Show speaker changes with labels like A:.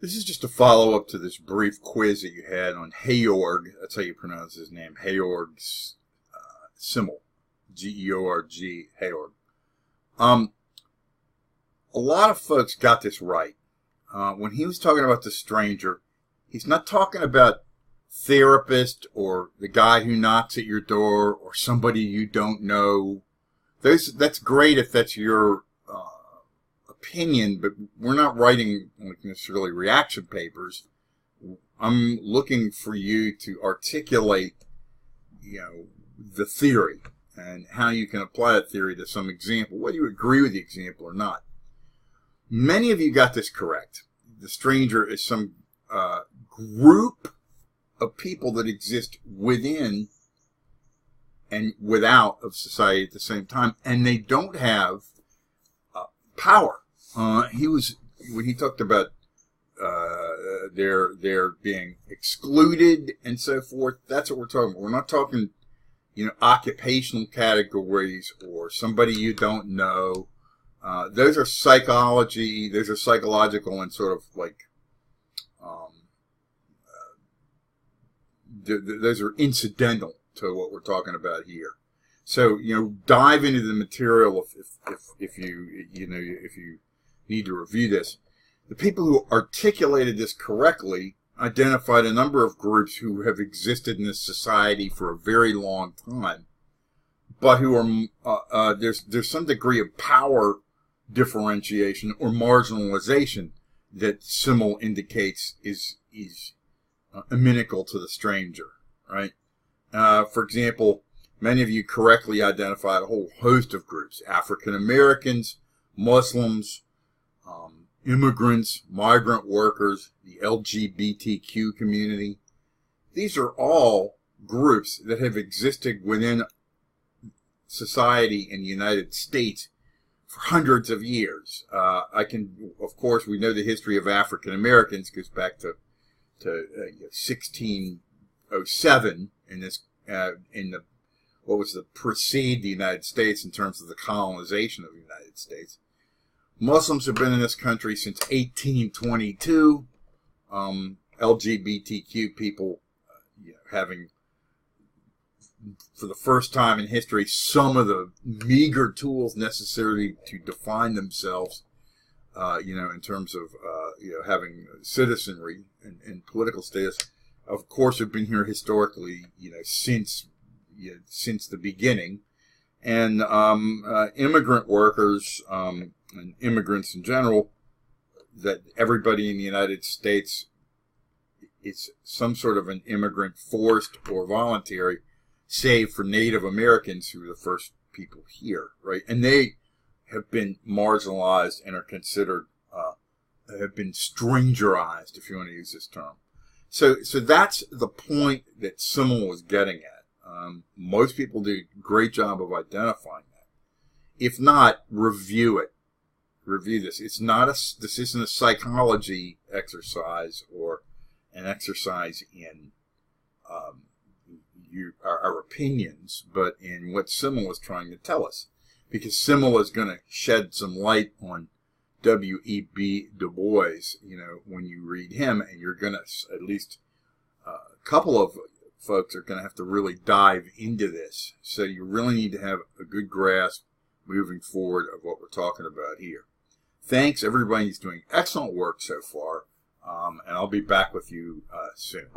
A: This is just a follow-up to this brief quiz that you had on Georg. That's how you pronounce his name. Georg Simmel. Georg. Georg. A lot of folks got this right. When he was talking about the stranger, he's not talking about therapist or the guy who knocks at your door or somebody you don't know. That's great if that's your opinion, but we're not writing necessarily reaction papers. I'm looking for you to articulate, the theory and how you can apply that theory to some example, whether you agree with the example or not. Many of you got this correct. The stranger is some group of people that exist within and without of society at the same time, and they don't have power. When he talked about their being excluded and so forth, that's what we're talking about. We're not talking, occupational categories or somebody you don't know. Those are psychology. Those are psychological and sort of like, those are incidental to what we're talking about here. So, dive into the material if you need to review this. The people who articulated this correctly identified a number of groups who have existed in this society for a very long time, but who are there's some degree of power differentiation or marginalization that Simmel indicates is inimical to the stranger, right? For example, many of you correctly identified a whole host of groups: African Americans, Muslims, immigrants, migrant workers, the LGBTQ community. These are all groups that have existed within society in the United States for hundreds of years. Of course, we know the history of African Americans goes back to 1607 what was the precede the United States in terms of the colonization of the United States. Muslims have been in this country since 1822. LGBTQ people having, for the first time in history, some of the meager tools necessary to define themselves, in terms of, having citizenry and political status. Of course, have been here historically, since the beginning. And immigrant workers and immigrants in general, that everybody in the United States is some sort of an immigrant, forced or voluntary, save for Native Americans who were the first people here, right? And they have been marginalized and are considered, have been strangerized, if you want to use this term. So that's the point that Simmel was getting at. Most people do a great job of identifying that. If not, review it. Review this. This isn't a psychology exercise or an exercise in our opinions, but in what Simmel is trying to tell us. Because Simmel is going to shed some light on W.E.B. Du Bois, when you read him, and you're going to, at least a couple of folks are going to have to really dive into this. So you really need to have a good grasp moving forward of what we're talking about here. Thanks, everybody. He's doing excellent work so far, and I'll be back with you soon.